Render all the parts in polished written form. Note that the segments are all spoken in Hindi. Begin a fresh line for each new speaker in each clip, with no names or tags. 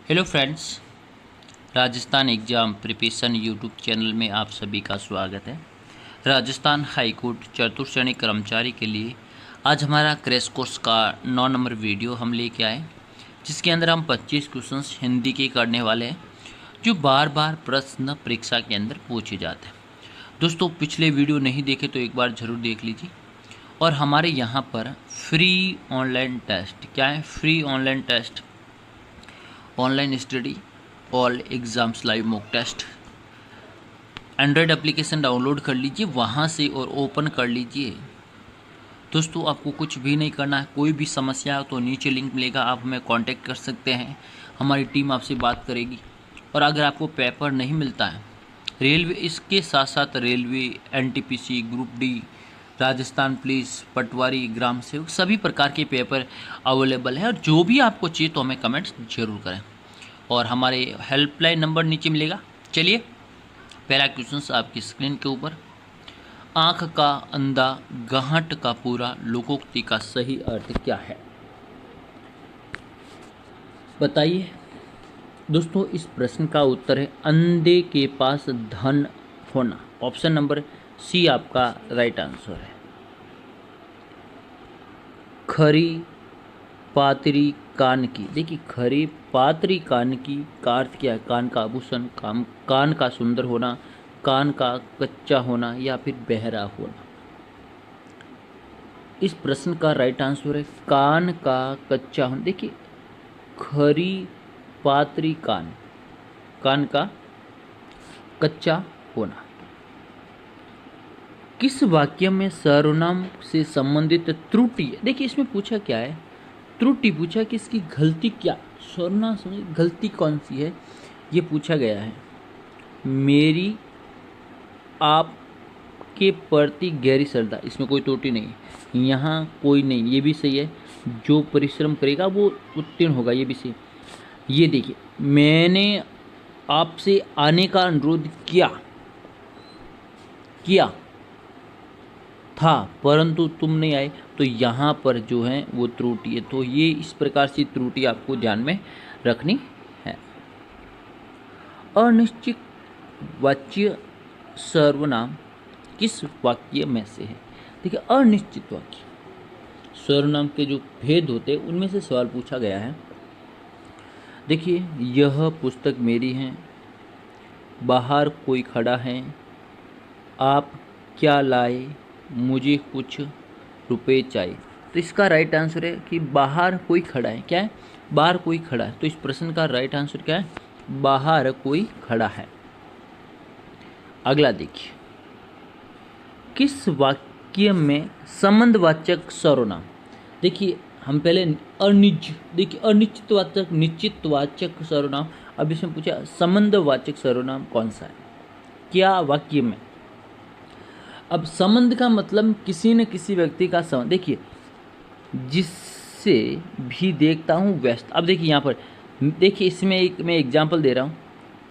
Hello friends, Rajasthan exam preparation YouTube channel में आप सभी का स्वागत है। राजस्थान हाई कोर्ट चतुर्थ श्रेणी कर्मचारी के लिए आज हमारा क्रैश कोर्स का 9 नंबर वीडियो हम लेके आए, जिसके अंदर हम 25 क्वेश्चंस हिंदी के करने वाले हैं जो बार बार प्रश्न परीक्षा के अंदर पूछे जाते हैं। दोस्तों, पिछले वीडियो नहीं देखे तो एक बार ज़रूर देख लीजिए। और हमारे यहाँ पर फ्री ऑनलाइन टेस्ट क्या है? Free online test, online study, all exams live mock test. Android application download कर लीजिए वहाँ से और ओपन कर लीजिए। दोस्तों, आपको कुछ भी नहीं करना है। कोई भी समस्या हो तो नीचे लिंक मिलेगा, आप हमें कांटेक्ट कर सकते हैं। हमारी टीम आपसे बात करेगी। और अगर आपको पेपर नहीं मिलता है, रेलवे, इसके साथ साथ railway, NTPC, group D, Rajasthan police, patwari, Gram Sevak, सभी प्रकार के पेपर अवेलेबल है। और जो भी आपको चाहिए तो हमें कमेंट्स जरूर करें और हमारे हेल्पलाइन नंबर नीचे मिलेगा। चलिए, पहला क्वेश्चन आपकी स्क्रीन के ऊपर। आँख का अंधा गाहट का पूरा लोकोक्ति का सही अर्थ क्या है? बताइए। दोस्तों, इस प्रश्न का उत्तर है अंधे के पास धन होना। ऑप्शन नंबर सी आपका राइट आंसर है। खरी पातरी कान की, देखिए खरी पातरी कान की का अर्थ क्या है? कान का आभूषण, कान का सुंदर होना, कान का कच्चा होना या फिर बहरा होना। इस प्रश्न का राइट आंसर है कान का कच्चा होना। देखिए, खरी पातरी कान, कान का कच्चा होना। किस वाक्य में सर्वनाम से संबंधित त्रुटि है? देखिए, इसमें पूछा क्या है? त्रुटि पूछा कि इसकी गलती क्या, सर्वनाम से गलती कौन सी है, ये पूछा गया है। मेरी आपके प्रति गहरी श्रद्धा, इसमें कोई त्रुटि नहीं है, यहाँ कोई नहीं, ये भी सही है। जो परिश्रम करेगा वो उत्तीर्ण होगा, ये भी सही। ये देखिए, मैंने आपसे आने का अनुरोध किया था परंतु तुम नहीं आए, तो यहाँ पर जो है वो त्रुटि है। तो ये इस प्रकार से त्रुटि आपको ध्यान में रखनी है। अनिश्चित वाच्य सर्वनाम किस वाक्य में से है? देखिए, अनिश्चित वाक्य सर्वनाम के जो भेद होते हैं उनमें से सवाल पूछा गया है। देखिए, यह पुस्तक मेरी है, बाहर कोई खड़ा है, आप क्या लाए, मुझे कुछ रुपए चाहिए। तो इसका राइट आंसर है कि बाहर कोई खड़ा है। क्या है? बाहर कोई खड़ा है। तो इस प्रश्न का राइट आंसर क्या है? बाहर कोई खड़ा है। अगला देखिए, किस वाक्य में संबंधवाचक सर्वनाम? देखिए, हम पहले देखिए अनिश्चितवाचक, निश्चितवाचक सर्वनाम। अब इसमें पूछा संबंधवाचक सर्वनाम कौन सा है, क्या वाक्य में? अब संबंध का मतलब किसी न किसी व्यक्ति का संबंध। देखिए, जिससे भी देखता हूँ व्यस्त। अब देखिए यहाँ पर, देखिए इसमें एक मैं एग्जांपल दे रहा हूँ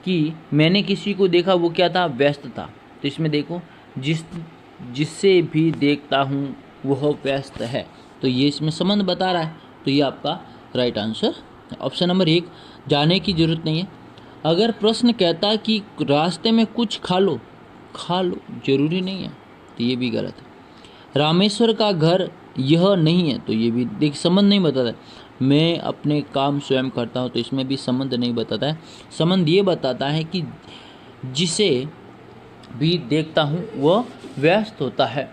कि मैंने किसी को देखा, वो क्या था? व्यस्त था। तो इसमें देखो, जिससे भी देखता हूँ वह व्यस्त है, तो ये इसमें संबंध बता रहा है। तो ये आपका राइट आंसर ऑप्शन नंबर 1। जाने की जरूरत नहीं है। अगर प्रश्न कहता है कि रास्ते में कुछ खा लो, जरूरी नहीं है, तो ये भी गलत है। रामेश्वर का घर यह नहीं है, तो ये भी देख संबंध नहीं बताता है। मैं अपने काम स्वयं करता हूँ, तो इसमें भी संबंध नहीं बताता है। संबंध ये बताता है कि जिसे भी देखता हूँ वह व्यस्त होता है,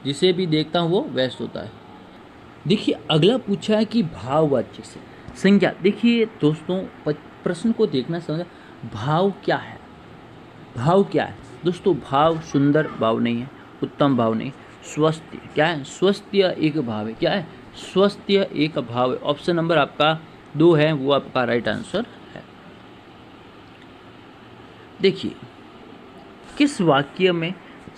जिसे भी देखता हूँ वो व्यस्त होता है। देखिए, अगला पूछा है कि भाववाचक से संज्ञा। देखिए दोस्तों, प्रश्न को देखना समझा, भाव क्या है? भाव क्या है दोस्तों? भाव सुंदर भाव नहीं है, उत्तम भाव नहीं। स्वस्थ्य क्या है? स्वस्थ्य एक भाव है। क्या है? स्वस्थ्य एक भाव है। ऑप्शन नंबर आपका 2 है, वो आपका राइट आंसर है। देखिए, किस वाक्य में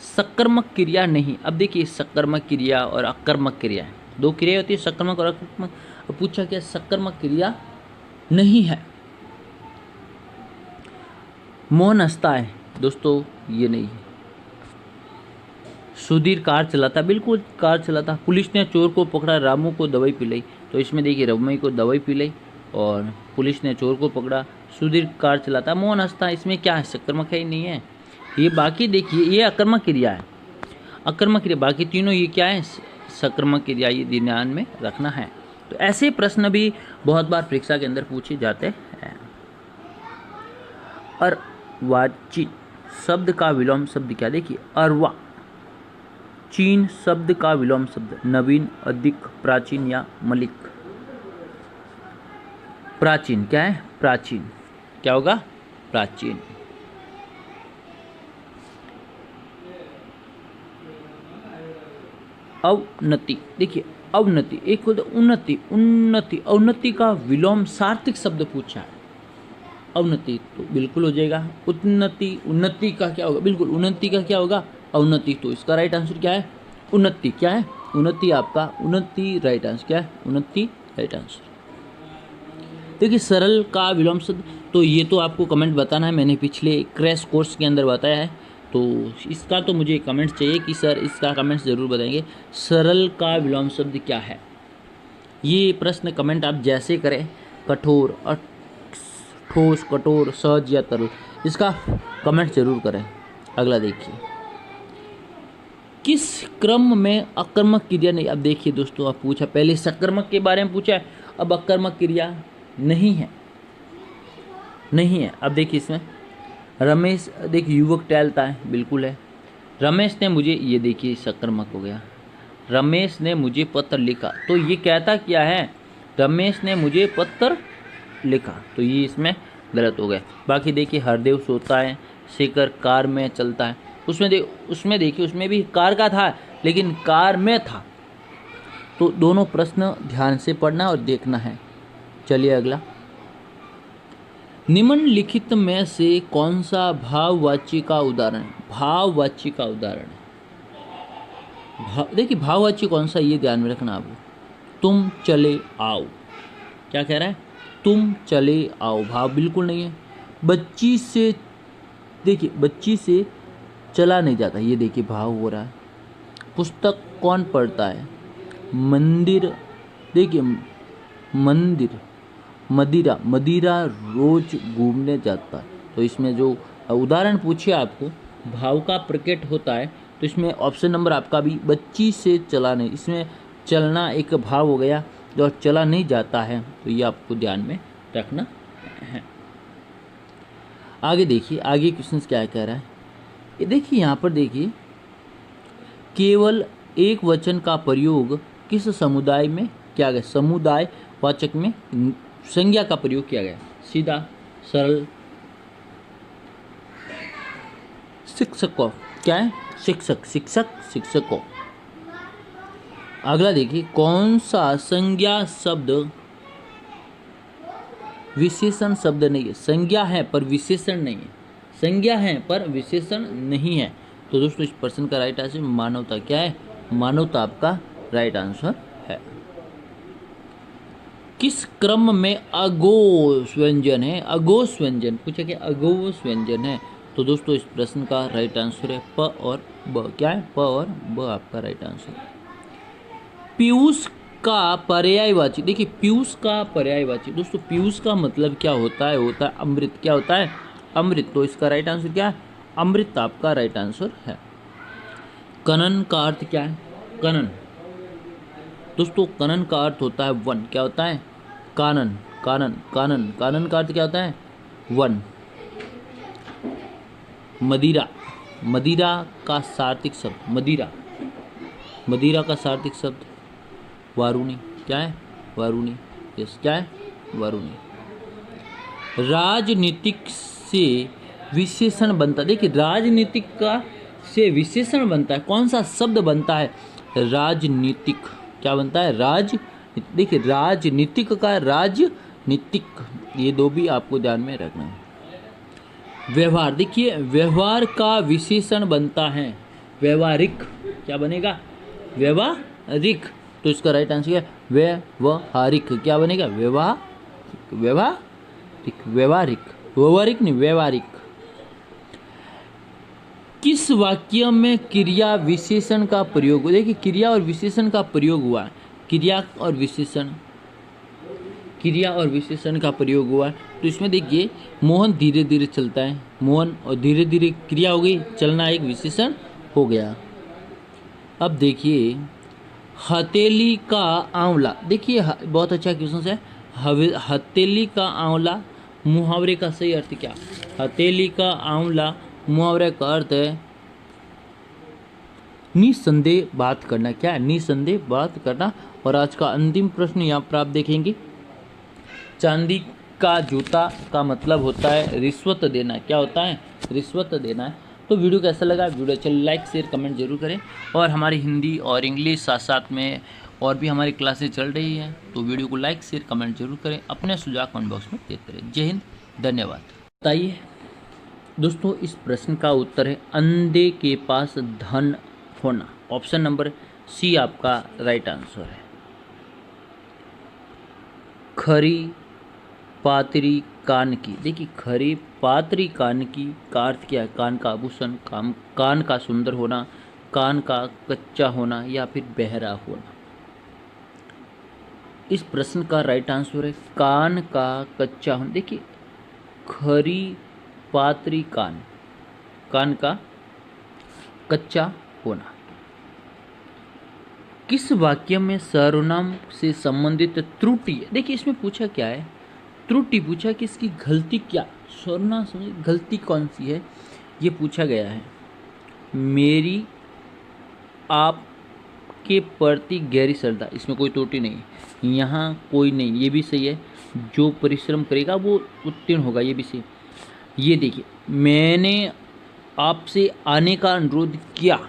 सकर्मक क्रिया नहीं? अब देखिए, सकर्मक क्रिया और अकर्मक क्रिया है, 2 क्रिया होती है, सकर्मक और अकर्मक। पूछा क्या? सकर्मक क्रिया नहीं है। मोहन हंसता है, दोस्तों ये नहीं है। सुधीर कार चलाता, बिल्कुल कार चलाता। पुलिस ने चोर को पकड़ा, रामू को दवाई पिलाई, तो इसमें देखिए रमई को दवाई पिलाई और पुलिस ने चोर को पकड़ा, सुधीर कार चलाता, मोहन हंसता। इसमें क्या है, सकर्मक है ही नहीं है। ये बाकी देखिए ये अकर्मक क्रिया है, अकर्मक क्रिया, बाकी तीनों ये क्या है, सकर्मक क्रिया, ये ध्यान में रखना है। तो ऐसे प्रश्न भी बहुत बार परीक्षा के अंदर पूछे जाते हैं। अर्वाचीन शब्द का विलोम शब्द क्या, देखिए अर्वा चीन शब्द का विलोम शब्द नवीन, अधिक, प्राचीन या मलिक। प्राचीन क्या है, प्राचीन क्या होगा, प्राचीन। अवनति, देखिए अवनति एक होता उन्नति, उन्नति, अवनति का विलोम सार्थक शब्द पूछा है। अवनति तो बिल्कुल हो जाएगा, उन्नति, उन्नति का क्या होगा, बिल्कुल उन्नति का क्या होगा, अवनति। तो इसका राइट आंसर क्या है, उन्नति। क्या है, उन्नति, आपका उन्नति राइट आंसर क्या है, उन्नति राइट आंसर। देखिए सरल का विलोम शब्द, तो ये तो आपको कमेंट बताना है, मैंने पिछले क्रैश कोर्स के अंदर बताया है, तो इसका तो मुझे कमेंट्स चाहिए कि सर इसका कमेंट्स ज़रूर बताएंगे, सरल का विलोम शब्द क्या है। ये प्रश्न कमेंट आप जैसे करें, कठोर, ठोस, कठोर, सहज या तरल, इसका कमेंट जरूर करें। अगला देखिए, किस क्रम में अकर्मक क्रिया नहीं, अब देखिए दोस्तों, आप पूछा पहले सकर्मक के बारे में पूछा है, अब अकर्मक क्रिया नहीं है, नहीं है। अब देखिए इसमें रमेश, देखिए युवक टहलता है, बिल्कुल है। रमेश ने मुझे, ये देखिए सकर्मक हो गया, रमेश ने मुझे पत्र लिखा, तो ये कहता क्या है, रमेश ने मुझे पत्र लिखा, तो ये इसमें गलत हो गया। बाकी देखिए हरदेव सोता है, शेखर कार में चलता है, उसमें देखिए उसमें भी कार का था लेकिन कार में था। तो दोनों प्रश्न ध्यान से पढ़ना और देखना है। चलिए अगला, निम्नलिखित में से कौन सा भाववाची का उदाहरण है, भाववाची का उदाहरण है। देखिए भाववाची कौन सा, ये ध्यान में रखना आपको। तुम चले आओ, क्या कह रहा है, तुम चले आओ, भाव बिल्कुल नहीं है। बच्ची से, देखिए बच्ची से चला नहीं जाता, ये देखिए भाव हो रहा है। पुस्तक कौन पढ़ता है, मंदिर, देखिए मंदिर, मदिरा, मदिरा रोज घूमने जाता है। तो इसमें जो उदाहरण पूछे आपको भाव का प्रकट होता है, तो इसमें ऑप्शन नंबर आपका भी बच्ची से चला नहीं, इसमें चलना एक भाव हो गया, जो चला नहीं जाता है, तो ये आपको ध्यान में रखना है। आगे देखिए, आगे क्वेश्चन क्या कह रहा है, ये देखिए यहाँ पर देखिए, केवल एक वचन का प्रयोग किस समुदाय में किया गया, समुदाय वाचक में संज्ञा का प्रयोग किया गया, सीधा सरल, शिक्षकों, क्या है, शिक्षक, शिक्षक, शिक्षकों। अगला देखिए, कौन सा संज्ञा शब्द विशेषण शब्द नहीं है, संज्ञा है पर विशेषण नहीं है, संज्ञा है पर विशेषण नहीं है। तो दोस्तों इस प्रश्न का राइट आंसर मानवता, क्या है, मानवता आपका राइट आंसर है। किस क्रम में अघोष व्यंजन है, अघोष व्यंजन पूछा कि अघोष व्यंजन है, तो दोस्तों इस प्रश्न का राइट आंसर है प और ब, क्या है, प और ब आपका राइट आंसर। पीयूष का पर्यायवाची, देखिए पीयूष का पर्यायवाची, दोस्तों पीयूष का मतलब क्या होता है, होता है अमृत, क्या होता है, अमृत। तो इसका राइट आंसर क्या है, अमृत आपका राइट आंसर है। कनन का अर्थ क्या है, कनन, दोस्तों कनन का अर्थ होता है वन, क्या होता है, कानन, कानन, कानन, कानन का अर्थ क्या होता है, वन। मदिरा, मदिरा का सार्थिक शब्द, मदिरा, मदिरा का सार्थिक शब्द वारुणी, क्या है, वारुणी, यस, क्या है, वारुणी। राजनीतिक से विशेषण बनता, देखिए राजनीतिक का से विशेषण बनता है, कौन सा शब्द बनता है, राजनीतिक, क्या बनता है, राज, देखिए राजनीतिक का राजनीतिक, ये दो भी आपको ध्यान में रखना है। व्यवहार, देखिए व्यवहार का विशेषण बनता है व्यवहारिक, क्या बनेगा, व्यवहारिक। तो इसका राइट आंसर क्या है, व्यवहारिक, क्या बनेगा, व्यवहारिक, व्यवहारिक, व्यवहारिक नहीं, व्यवहारिक। किस वाक्य में क्रिया विशेषण का प्रयोग हुआ, देखिए क्रिया और विशेषण का प्रयोग हुआ है, क्रिया और विशेषण, क्रिया और विशेषण का प्रयोग हुआ। तो इसमें देखिए मोहन धीरे धीरे चलता है, मोहन और धीरे धीरे क्रिया हो गई, चलना एक विशेषण हो गया। अब देखिए हथेली का आंवला, देखिए बहुत अच्छा क्वेश्चन है। हथेली का आंवला मुहावरे का सही अर्थ क्या? हथेली का आंवला मुहावरे का अर्थ है निसंदेह बात करना। क्या है? निसंदेह बात करना। और आज का अंतिम प्रश्न यहाँ पर आप देखेंगे, चांदी का जूता का मतलब होता है रिश्वत देना। क्या होता है? रिश्वत देना है। तो वीडियो कैसा लगा? वीडियो चलिए लाइक शेयर कमेंट जरूर करें। और हमारी हिंदी और इंग्लिश साथ साथ में और भी हमारी क्लासेस चल रही हैं, तो वीडियो को लाइक शेयर कमेंट जरूर करें। अपने सुझाव कमेंट बॉक्स में देते रहें। जय हिंद, धन्यवाद। बताइए दोस्तों, इस प्रश्न का उत्तर है अंधे के पास धन होना। ऑप्शन नंबर सी आपका राइट आंसर है। खरी पातरी कान की, देखिए खरी पातरी कान की का अर्थ क्या है? कान का आभूषण, कान का सुंदर होना, कान का कच्चा होना या फिर बहरा होना। इस प्रश्न का राइट आंसर है कान का कच्चा होना। देखिए खरी पातरी कान, कान का कच्चा होना। किस वाक्य में सर्वनाम से संबंधित त्रुटि है? देखिए इसमें पूछा क्या है? त्रुटि पूछा कि इसकी गलती क्या, सर्वनाम से गलती कौन सी है, ये पूछा गया है। मेरी आपके प्रति गहरी श्रद्धा, इसमें कोई त्रुटि नहीं है, यहाँ कोई नहीं, ये भी सही है। जो परिश्रम करेगा वो उत्तीर्ण होगा, ये भी सही। ये देखिए मैंने आपसे आने का अनुरोध किया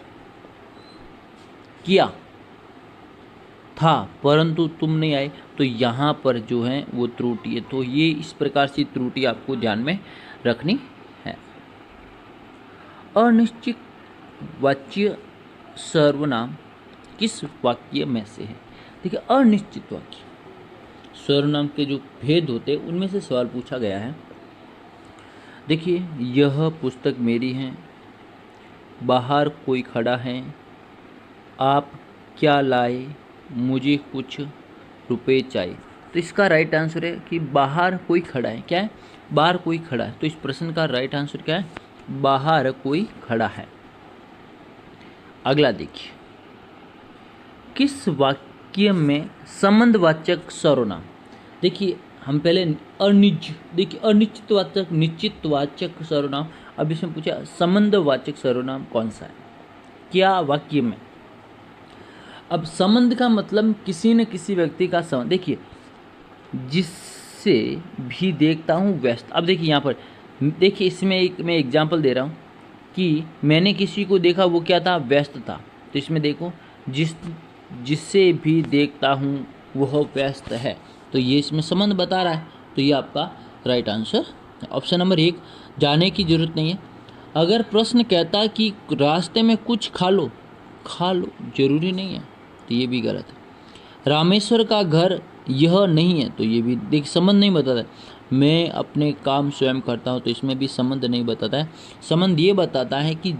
था परंतु तुम नहीं आए, तो यहाँ पर जो है वो त्रुटि है। तो ये इस प्रकार से त्रुटि आपको ध्यान में रखनी है। अनिश्चित वाच्य सर्वनाम किस वाक्य में से है? देखिए अनिश्चित वाक्य सर्वनाम के जो भेद होते हैं उनमें से सवाल पूछा गया है। देखिए यह पुस्तक मेरी है, बाहर कोई खड़ा है, आप क्या लाए, मुझे कुछ रुपए चाहिए। तो इसका राइट आंसर है कि बाहर कोई खड़ा है। क्या है? बाहर कोई खड़ा है। तो इस प्रश्न का राइट आंसर क्या है? बाहर कोई खड़ा है। अगला देखिए, किस वाक्य में संबंधवाचक सर्वनाम, देखिए हम पहले देखिए अनिश्चितवाचक निश्चितवाचक सर्वनाम, अब इसमें पूछा संबंधवाचक सर्वनाम कौन सा है, क्या वाक्य में। अब संबंध का मतलब किसी न किसी व्यक्ति का संबंध। देखिए जिससे भी देखता हूँ व्यस्त। अब देखिए यहाँ पर देखिए इसमें एक मैं एग्जांपल दे रहा हूँ कि मैंने किसी को देखा, वो क्या था? व्यस्त था। तो इसमें देखो जिससे भी देखता हूँ वह व्यस्त है, तो ये इसमें संबंध बता रहा है। तो ये आपका राइट आंसर है। ऑप्शन नंबर 1 जाने की जरूरत नहीं है। अगर प्रश्न कहता है कि रास्ते में कुछ खा लो, जरूरी नहीं है, तो ये भी गलत है। रामेश्वर का घर यह नहीं है, तो ये भी देख संबंध नहीं बताता है। मैं अपने काम स्वयं करता हूँ, तो इसमें भी संबंध नहीं बताता है। संबंध ये बताता है कि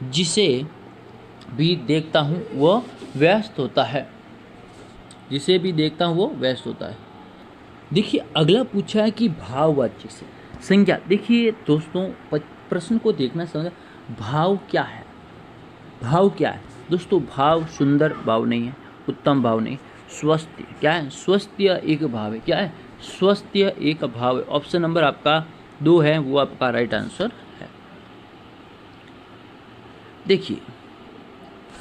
जिसे भी देखता हूँ वह व्यस्त होता है, जिसे भी देखता हूँ वो व्यस्त होता है। देखिए अगला पूछा है कि भाववाचक से संज्ञा। देखिए दोस्तों प्रश्न को देखना समझा, भाव क्या है? भाव क्या है दोस्तों? भाव सुंदर भाव नहीं है, उत्तम भाव नहीं, स्वस्थ्य। क्या है? स्वस्थ्य एक भाव है। क्या है? स्वस्थ्य एक भाव है। ऑप्शन नंबर आपका 2 है, वो आपका राइट आंसर है। देखिए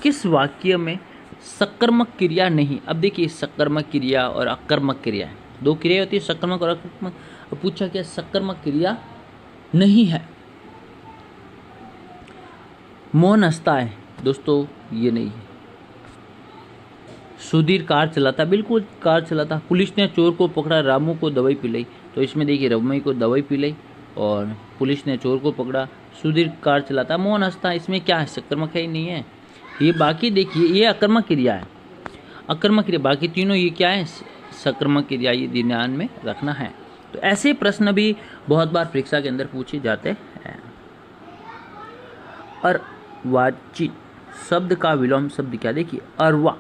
किस वाक्य में सकर्मक क्रिया नहीं। अब देखिए सकर्मक क्रिया और अकर्मक क्रिया है, 2 क्रिया होती है, सकर्मक और अकर्मक। पूछा क्या? सकर्मक क्रिया नहीं है। मोहन हंसता है, दोस्तों ये नहीं है। सुधीर कार चलाता, बिल्कुल कार चलाता। पुलिस ने चोर को पकड़ा, रामू को दवाई पिलाई। तो इसमें देखिए रमई को दवाई पिलाई और पुलिस ने चोर को पकड़ा, सुधीर कार चलाता, मोहन हंसता। इसमें क्या है? सकर्मक है ही नहीं है। ये बाकी देखिए ये अकर्मक क्रिया है, अकर्मक क्रिया। बाकी तीनों ये क्या है? सकर्मक क्रिया। ये ध्यान में रखना है। तो ऐसे प्रश्न भी बहुत बार परीक्षा के अंदर पूछे जाते हैं। अर्वाचीन शब्द का विलोम शब्द क्या? देखिए अरवा,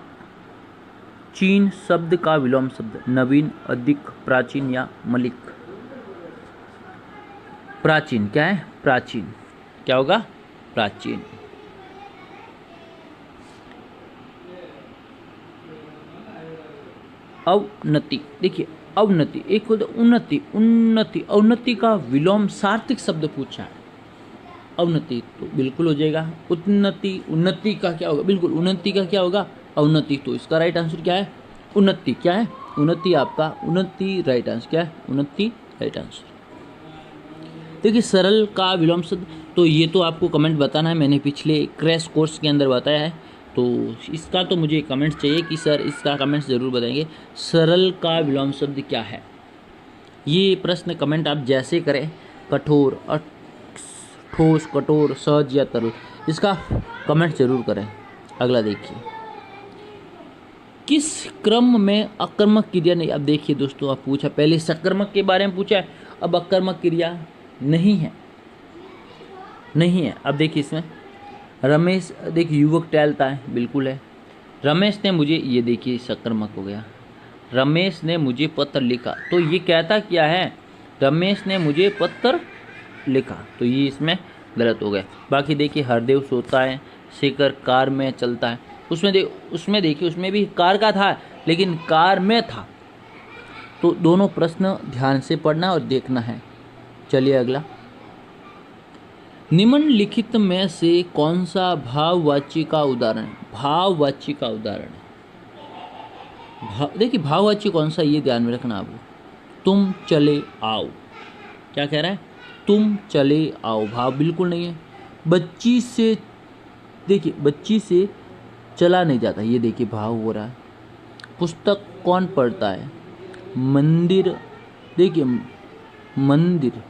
चीन शब्द का विलोम शब्द, नवीन, अधिक, प्राचीन या मलिक। प्राचीन क्या है? प्राचीन क्या होगा? प्राचीन। अवनति, देखिए अवनति एक होता उन्नति, उन्नति, अवनति का विलोम सार्थक शब्द पूछा है। अवनति तो बिल्कुल हो जाएगा। उन्नति, उन्नति का क्या होगा? बिल्कुल उन्नति का क्या होगा? अवनति। तो इसका राइट आंसर क्या है? उन्नति। क्या है? उन्नति आपका उन्नति राइट आंसर। क्या है? उन्नति राइट आंसर। देखिए सरल का विलोम शब्द, तो ये तो आपको कमेंट बताना है, मैंने पिछले क्रैश कोर्स के अंदर बताया है, तो इसका तो मुझे कमेंट चाहिए कि सर इसका कमेंट ज़रूर बताएंगे, सरल का विलोम शब्द क्या है। ये प्रश्न कमेंट आप जैसे करें, कठोर, ठोस, कठोर, सहज या तरल, इसका कमेंट जरूर करें। अगला देखिए, किस क्रम में अकर्मक क्रिया नहीं। अब देखिए दोस्तों, आप पूछा पहले सकर्मक के बारे में पूछा है, अब अकर्मक क्रिया नहीं है, नहीं है। अब देखिए इसमें रमेश, देखिए युवक टहलता है, बिल्कुल है। रमेश ने मुझे, ये देखिए सकर्मक हो गया, रमेश ने मुझे पत्र लिखा, तो ये कहता क्या है? रमेश ने मुझे पत्र लिखा, तो ये इसमें गलत हो गया। बाकी देखिए हरदेव सोता है, शेखर कार में चलता है, उसमें देखिए उसमें भी कार का था लेकिन कार में था। तो दोनों प्रश्न ध्यान से पढ़ना और देखना है। चलिए अगला, निम्नलिखित में से कौन सा भाववाची का उदाहरण है? भाववाची का उदाहरण है, देखिए भाववाची कौन सा, ये ध्यान में रखना आपको। तुम चले आओ, क्या कह रहा है? तुम चले आओ, भाव बिल्कुल नहीं है। बच्ची से, देखिए बच्ची से चला नहीं जाता, ये देखिए भाव हो रहा है। पुस्तक कौन पढ़ता है? मंदिर, देखिए मंदिर,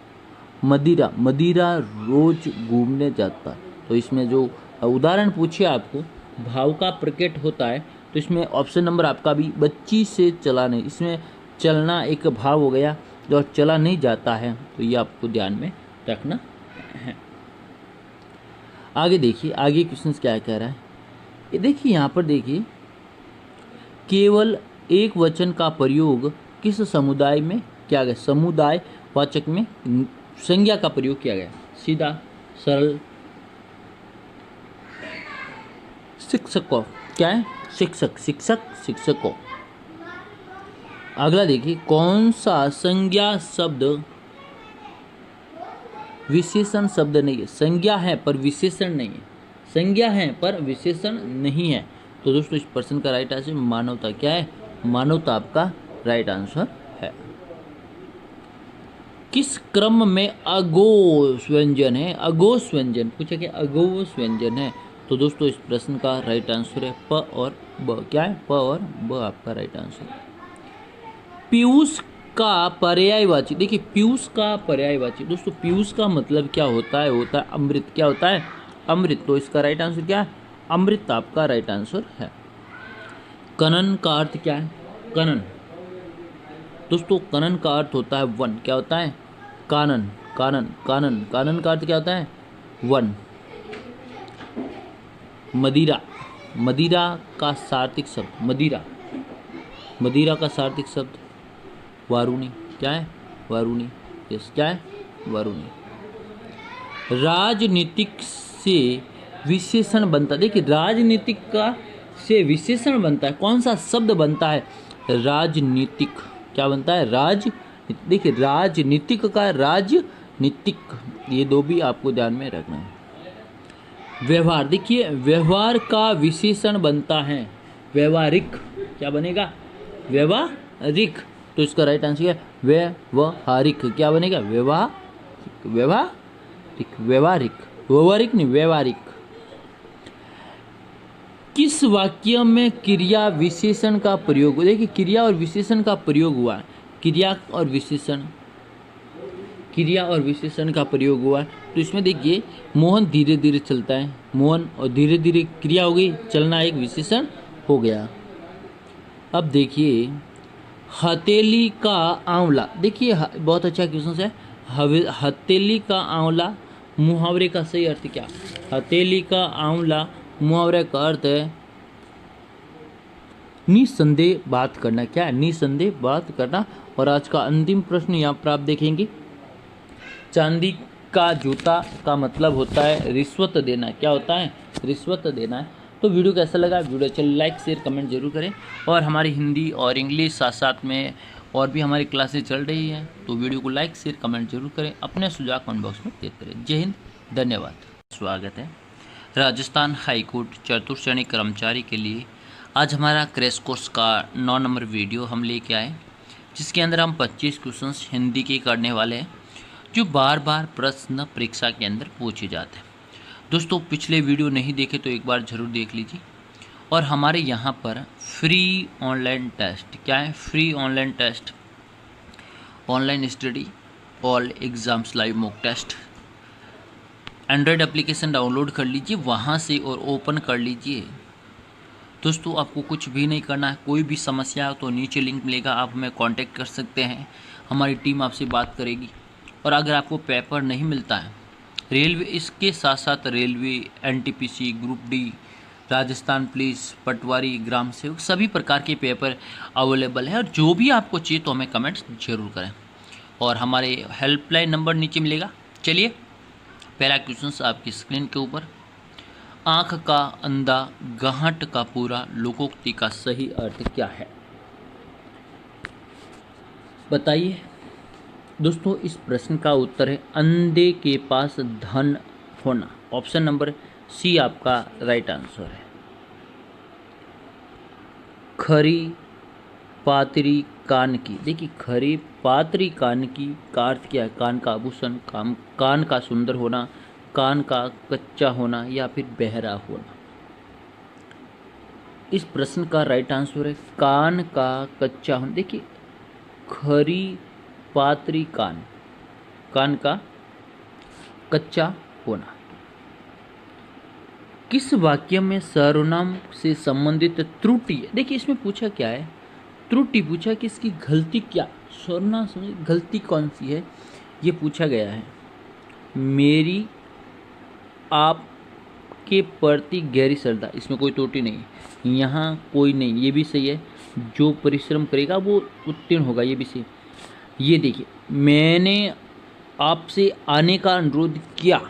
मदिरा, मदिरा रोज घूमने जाता। तो इसमें जो उदाहरण पूछे आपको भाव का प्रकट होता है, तो इसमें ऑप्शन नंबर आपका भी बच्ची से चला नहीं, इसमें चलना एक भाव हो गया, जो चला नहीं जाता है, तो ये आपको ध्यान में रखना है। आगे देखिए, आगे क्वेश्चन क्या कह रहा है, ये देखिए यहाँ पर देखिए, केवल एक वचन का प्रयोग किस समुदाय में किया गया? समुदाय वाचक में संज्ञा का प्रयोग किया गया। सीधा सरल, शिक्षकों, क्या है? शिक्षक, शिक्षक, शिक्षकों। अगला देखिए, कौन सा संज्ञा शब्द विशेषण शब्द नहीं है? संज्ञा है पर विशेषण नहीं है, संज्ञा है पर विशेषण नहीं है। तो दोस्तों इस प्रश्न का राइट आंसर मानवता। क्या है? मानवता आपका राइट आंसर है। किस क्रम में अघोष व्यंजन है? अघोष व्यंजन पूछा क्या? अघोष व्यंजन है। तो दोस्तों इस प्रश्न का राइट आंसर है प और ब। क्या है? प और ब आपका राइट आंसर। पीयूष का पर्यायवाची, देखिए पीयूष का पर्यायवाची, दोस्तों पीयूष का मतलब क्या होता है? होता है अमृत। क्या होता है? अमृत। तो इसका राइट आंसर क्या है? अमृत आपका राइट आंसर है। कनन का अर्थ क्या है? कनन, दोस्तों कनन का अर्थ होता है वन। क्या होता है? कानन, कानन, कानन, कानन का अर्थ क्या होता है? वन। मदिरा, मदिरा का सार्थिक शब्द, मदिरा, मदिरा का सार्थिक शब्द वारुणी। क्या है? वारुणी। यस, क्या है? वारुणी। राजनीतिक से विशेषण बनता, देखिए राजनीतिक का से विशेषण बनता है, कौन सा शब्द बनता है? राजनीतिक। क्या बनता है? राज, देखिए राजनीतिक का राजनीतिक, ये दो भी आपको ध्यान में रखना है। व्यवहार, देखिए व्यवहार का विशेषण बनता है व्यवहारिक। क्या बनेगा? व्यवहारिक। तो इसका राइट आंसर है व्यवहारिक। क्या बनेगा? व्यवहारिक, व्यवहारिक, व्यवहारिक नहीं व्यवहारिक। किस वाक्य में क्रिया विशेषण का प्रयोग? देखिए क्रिया और विशेषण का प्रयोग हुआ है, क्रिया और विशेषण, क्रिया और विशेषण का प्रयोग हुआ है। तो इसमें देखिए मोहन धीरे धीरे चलता है, मोहन और धीरे धीरे क्रिया हो गई, चलना एक विशेषण हो गया। अब देखिए हथेली का आंवला, देखिए बहुत अच्छा क्वेश्चन है। हथेली का आंवला मुहावरे का सही अर्थ क्या? हथेली का आंवला मुहावरे का अर्थ है निसंदेह बात करना। क्या है? निसंदेह बात करना। और आज का अंतिम प्रश्न यहाँ पर आप देखेंगे, चांदी का जूता का मतलब होता है रिश्वत देना। क्या होता है? रिश्वत देना है। तो वीडियो कैसा लगा? वीडियो चलिए लाइक शेयर कमेंट जरूर करें। और हमारी हिंदी और इंग्लिश साथ साथ में और भी हमारी क्लासेस चल रही हैं, तो वीडियो को लाइक शेयर कमेंट जरूर करें। अपने सुझाव कमेंट बॉक्स में देते करें। जय हिंद, धन्यवाद। स्वागत है। राजस्थान हाईकोर्ट चतुर्थ श्रेणी कर्मचारी के लिए आज हमारा क्रैश कोर्स का 9 नंबर वीडियो हम लेके आए, जिसके अंदर हम 25 क्वेश्चंस हिंदी के करने वाले हैं, जो बार बार प्रश्न परीक्षा के अंदर पूछे जाते हैं। दोस्तों, पिछले वीडियो नहीं देखे तो एक बार ज़रूर देख लीजिए। और हमारे यहाँ पर फ्री ऑनलाइन टेस्ट, क्या है? Free online test, online study, all exams live mock test. Android application download कर लीजिए वहाँ से और ओपन कर लीजिए। दोस्तों, आपको कुछ भी नहीं करना है। कोई भी समस्या हो तो नीचे लिंक मिलेगा, आप हमें कांटेक्ट कर सकते हैं। हमारी टीम आपसे बात करेगी। और अगर आपको पेपर नहीं मिलता है, रेलवे, इसके साथ साथ railway, NTPC, group D, Rajasthan police, patwari, Gram Sevak, सभी प्रकार के पेपर अवेलेबल है। और जो भी आपको चाहिए तो हमें कमेंट्स जरूर करें। और हमारे हेल्पलाइन नंबर नीचे मिलेगा। चलिए, पहला क्वेश्चन आपकी स्क्रीन के ऊपर, आँख का अंधा गाहट का पूरा लोकोक्ति का सही अर्थ क्या है? बताइए। दोस्तों, इस प्रश्न का उत्तर है अंधे के पास धन होना। ऑप्शन नंबर सी आपका राइट आंसर है। खरी पातरी कान की। देखिए, खरी पातरी कान की का अर्थ क्या है? कान का आभूषण, कान का सुंदर होना, कान का कच्चा होना, या फिर बहरा होना। इस प्रश्न का राइट आंसर है कान का कच्चा होना। देखिए, खरी पातरी कान, कान का कच्चा होना। किस वाक्य में सर्वनाम से संबंधित त्रुटि है? देखिए, इसमें पूछा क्या है? त्रुटि पूछा कि इसकी गलती क्या, सर्वनाम से गलती कौन सी है, ये पूछा गया है। मेरी आपके प्रति गहरी श्रद्धा, इसमें कोई त्रुटि नहीं है, यहाँ कोई नहीं, ये भी सही है। जो परिश्रम करेगा वो उत्तीर्ण होगा, ये भी सही। ये देखिए, मैंने आपसे आने का अनुरोध किया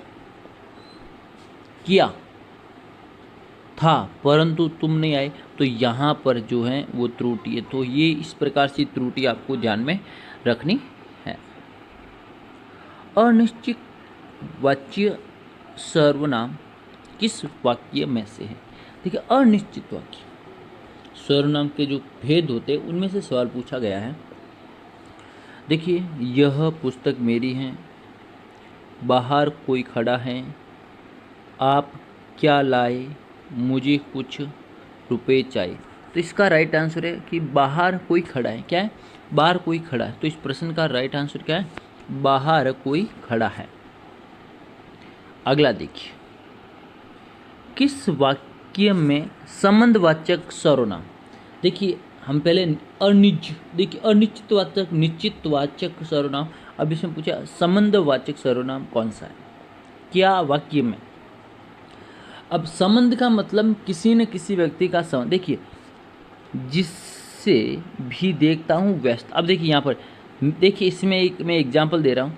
था परंतु तुम नहीं आए, तो यहाँ पर जो है वो त्रुटि है। तो ये इस प्रकार से त्रुटि आपको ध्यान में रखनी है। अनिश्चित वाच्य सर्वनाम किस वाक्य में से है? देखिए, अनिश्चित वाक्य सर्वनाम के जो भेद होते हैं उनमें से सवाल पूछा गया है। देखिए, यह पुस्तक मेरी है, बाहर कोई खड़ा है, आप क्या लाए, मुझे कुछ रुपए चाहिए। तो इसका राइट आंसर है कि बाहर कोई खड़ा है। क्या है? बाहर कोई खड़ा है। तो इस प्रश्न का राइट आंसर क्या है? बाहर कोई खड़ा है। अगला देखिए, किस वाक्य में संबंधवाचक सर्वनाम? देखिए, हम पहले अनिश्चितवाचक, निश्चितवाचक सर्वनाम। अब इसमें पूछा संबंधवाचक सर्वनाम कौन सा है, क्या वाक्य में? अब संबंध का मतलब किसी न किसी व्यक्ति का संबंध। देखिए, जिससे भी देखता हूँ व्यस्त। अब देखिए यहाँ पर, देखिए इसमें एक मैं एग्जांपल दे रहा हूँ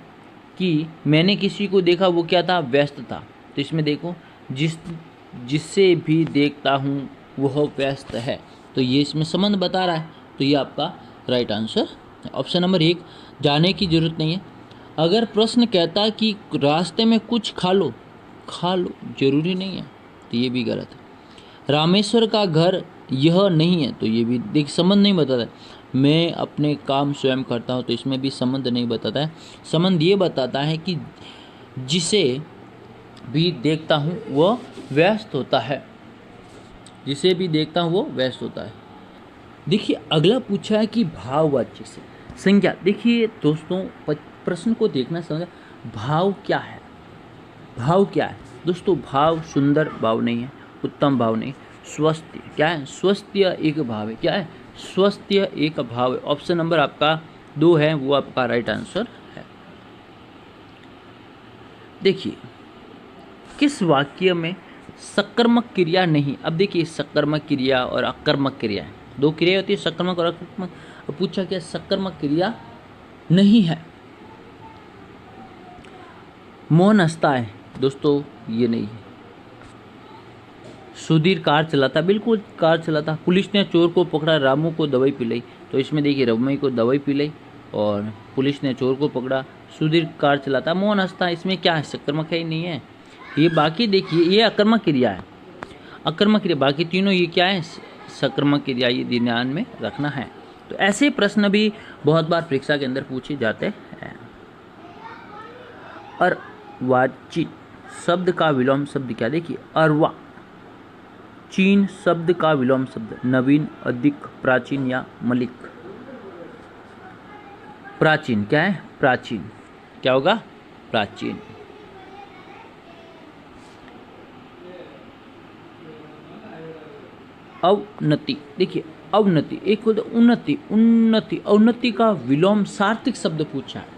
कि मैंने किसी को देखा, वो क्या था? व्यस्त था। तो इसमें देखो, जिससे भी देखता हूँ वह व्यस्त है, तो ये इसमें संबंध बता रहा है। तो ये आपका राइट आंसर है। ऑप्शन नंबर 1, जाने की जरूरत नहीं है। अगर प्रश्न कहता कि रास्ते में कुछ खा लो, जरूरी नहीं है, तो ये भी गलत है। रामेश्वर का घर यह नहीं है, तो ये भी देख संबंध नहीं बताता है। मैं अपने काम स्वयं करता हूँ, तो इसमें भी संबंध नहीं बताता है। संबंध ये बताता है कि जिसे भी देखता हूँ वह व्यस्त होता है, जिसे भी देखता हूँ वो व्यस्त होता है। देखिए, अगला पूछा है कि भाववाचक से संज्ञा। देखिए दोस्तों, प्रश्न को देखना समझा, भाव क्या है? भाव क्या है दोस्तों? भाव सुंदर भाव नहीं है, उत्तम भाव नहीं। स्वस्थ्य क्या है? स्वस्थ्य एक भाव है। क्या है? स्वस्थ्य एक भाव है। ऑप्शन नंबर आपका 2 है, वो आपका राइट आंसर है। देखिए, किस वाक्य में सकर्मक क्रिया नहीं? अब देखिए, सकर्मक क्रिया और अकर्मक क्रिया है। दो क्रिया होती है, सकर्मक और अकर्मक। और पूछा क्या, सकर्मक क्रिया नहीं है। मोहन हंसता है, दोस्तों ये नहीं है। सुधीर कार चलाता, बिल्कुल कार चलाता। पुलिस ने चोर को पकड़ा, रामू को दवाई पिलाई। तो इसमें देखिए रमई को दवाई पिलाई और पुलिस ने चोर को पकड़ा, सुधीर कार चलाता, मोहन हंसता। इसमें क्या है, सकर्मक है ही नहीं है। ये बाकी देखिए ये अकर्मक क्रिया है, अकर्मक क्रिया। बाकी तीनों ये क्या है, सकर्मक क्रिया। ये ध्यान में रखना है। तो ऐसे प्रश्न भी बहुत बार परीक्षा के अंदर पूछे जाते हैं। अर्वाचीन शब्द का विलोम शब्द क्या, देखिए अर्वा चीन शब्द का विलोम शब्द नवीन, अधिक, प्राचीन या मलिक। प्राचीन क्या है, प्राचीन क्या होगा, प्राचीन। अवनति, देखिए अवनति एक होता उन्नति, उन्नति, अवनति का विलोम सार्थक शब्द पूछा है।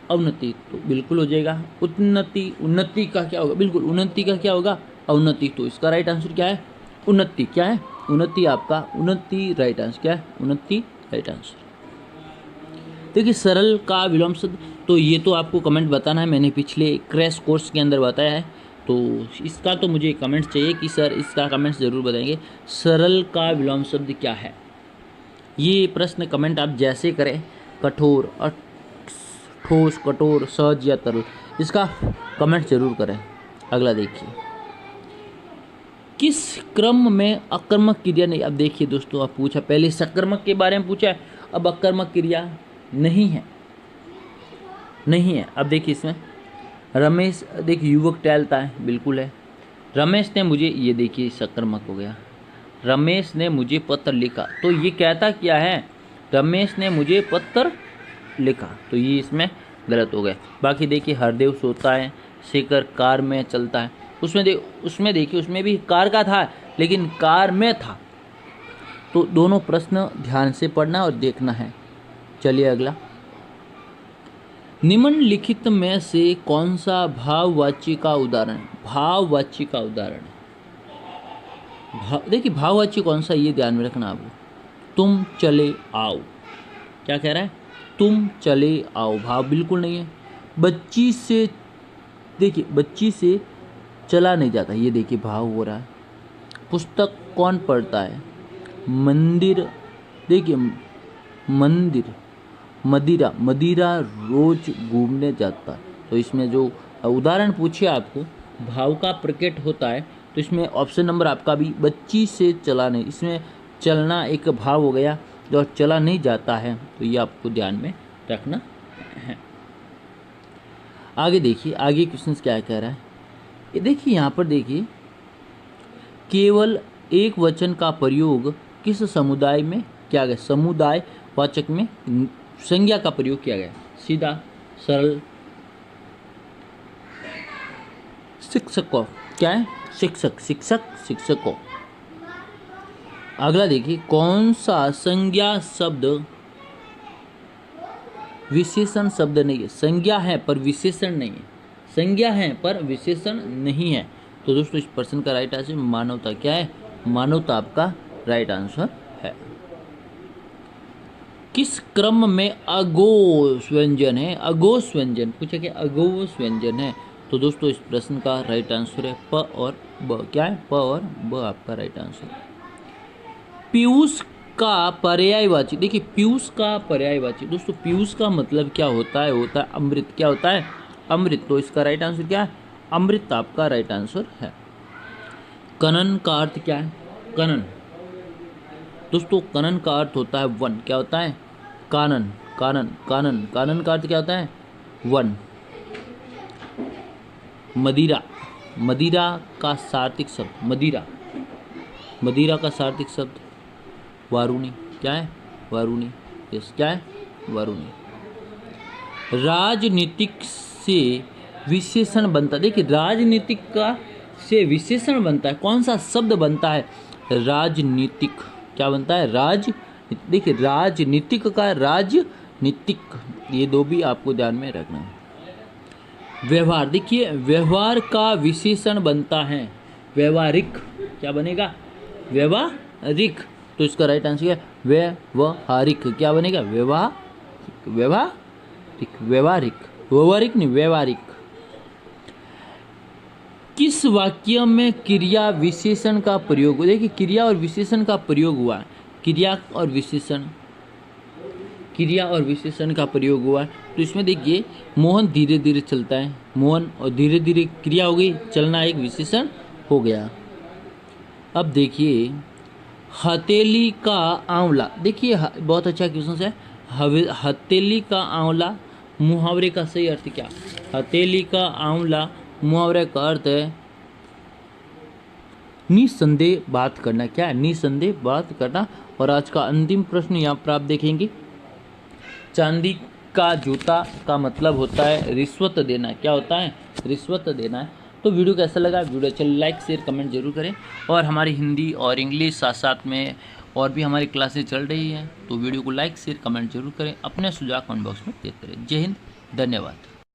अवनति तो बिल्कुल हो जाएगा। उन्नति, उन्नति का क्या होगा, बिल्कुल उन्नति का क्या होगा, अवनति। तो इसका राइट आंसर क्या है, उन्नति। क्या है, उन्नति आपका, उन्नति राइट आंसर क्या है, उन्नति राइट आंसर। देखिए सरल का विलोम शब्द, तो ये तो आपको कमेंट बताना है, मैंने पिछले क्रैश कोर्स के अंदर बताया है। तो इसका तो मुझे कमेंट्स चाहिए कि सर इसका कमेंट्स ज़रूर बताएंगे, सरल का विलोम शब्द क्या है। ये प्रश्न कमेंट आप जैसे करें, कठोर, ठोस, कठोर, सहज या तरल, इसका कमेंट जरूर करें। अगला देखिए, किस क्रम में अकर्मक क्रिया नहीं। अब देखिए दोस्तों, आप पूछा पहले सकर्मक के बारे में पूछा है, अब अकर्मक क्रिया नहीं है, नहीं है। अब देखिए इसमें रमेश, देखिए युवक टहलता है, बिल्कुल है। रमेश ने मुझे, ये देखिए सकर्मक हो गया, रमेश ने मुझे पत्र लिखा। तो ये कहता क्या है, रमेश ने मुझे पत्र लिखा, तो ये इसमें गलत हो गया। बाकी देखिए हरदेव सोता है, शेखर कार में चलता है। उसमें देखिए उसमें भी कार का था लेकिन कार में था। तो दोनों प्रश्न ध्यान से पढ़ना और देखना है। चलिए अगला, निम्नलिखित में से कौन सा भाववाची का उदाहरण है, भाववाची का उदाहरण है। देखिए भाववाची कौन सा, ये ध्यान में रखना आपको। तुम चले आओ, क्या कह रहा है, तुम चले आओ, भाव बिल्कुल नहीं है। बच्ची से, देखिए बच्ची से चला नहीं जाता, ये देखिए भाव हो रहा है। पुस्तक कौन पढ़ता है, मंदिर, देखिए मंदिर, मदिरा, मदिरा रोज घूमने जाता है। तो इसमें जो उदाहरण पूछे आपको भाव का प्रकट होता है, तो इसमें ऑप्शन नंबर आपका भी बच्ची से चला नहीं, इसमें चलना एक भाव हो गया जो चला नहीं जाता है, तो ये आपको ध्यान में रखना है। आगे देखिए, आगे क्वेश्चन क्या कह रहा है, ये देखिए यहाँ पर देखिए, केवल एक वचन का प्रयोग किस समुदाय में किया गया, समुदाय वाचक में संज्ञा का प्रयोग किया गया। सीधा सरल, शिक्षकों, क्या है, शिक्षक, शिक्षक, शिक्षकों। अगला देखिए, कौन सा संज्ञा शब्द विशेषण शब्द नहीं है, संज्ञा है पर विशेषण नहीं है, संज्ञा है पर विशेषण नहीं है। तो दोस्तों इस प्रश्न का राइट आंसर मानवता, क्या है, मानवता आपका राइट आंसर है। किस क्रम में अघोष व्यंजन है, अघोष व्यंजन पूछा क्या, अघोष व्यंजन है। तो दोस्तों इस प्रश्न का राइट आंसर है प और ब, क्या है, प और ब आपका राइट आंसर। पीयूष का पर्यायवाची, देखिए पीयूष का पर्यायवाची, दोस्तों पीयूष का मतलब क्या होता है, होता है अमृत, क्या होता है, अमृत। तो इसका राइट आंसर क्या है, अमृत आपका राइट आंसर है। कनन का अर्थ क्या है, कनन, दोस्तों कनन का अर्थ होता है वन, क्या होता है, कानन, कानन, कानन, कानन का अर्थ क्या होता है, वन। मदिरा, मदिरा का सार्थिक शब्द, मदिरा, मदिरा का सार्थिक शब्द वारुणी, क्या है, वारुणी, यस क्या है, वारुणी। राजनीतिक से विशेषण बनता, देखिए राजनीतिक का से विशेषण बनता है, कौन सा शब्द बनता है, राजनीतिक, क्या बनता है, राज, देखिए राजनीतिक का राजनीतिक, ये दो भी आपको ध्यान में रखना है। व्यवहार, देखिए व्यवहार का विशेषण बनता है व्यवहारिक, क्या बनेगा, व्यवहारिक। तो इसका राइट आंसर क्या है? व्यवहारिक। क्या बनेगा? व्यवहारिक नहीं, व्यवहारिक। किस वाक्य में क्रिया विशेषण का प्रयोग हुआ? देखिए क्रिया और विशेषण का प्रयोग हुआ, क्रिया और विशेषण का प्रयोग हुआ। तो इसमें देखिए मोहन धीरे धीरे चलता है, मोहन और धीरे धीरे क्रिया हो गई, चलना एक विशेषण हो गया। अब देखिए हथेली का आंवला, देखिए बहुत अच्छा क्वेश्चन है। हथेली का आंवला मुहावरे का सही अर्थ क्या? हथेली का आंवला मुहावरे का अर्थ है निसंदेह बात करना। क्या है? निसंदेह बात करना। और आज का अंतिम प्रश्न यहाँ पर आप देखेंगे, चांदी का जूता का मतलब होता है रिश्वत देना। क्या होता है? रिश्वत देना है। तो वीडियो कैसा लगा? वीडियो चलिए लाइक शेयर कमेंट जरूर करें। और हमारी हिंदी और इंग्लिश साथ साथ में और भी हमारी क्लासेस चल रही हैं, तो वीडियो को लाइक शेयर कमेंट जरूर करें। अपने सुझाव कमेंट बॉक्स में देते रहें। जय हिंद, धन्यवाद।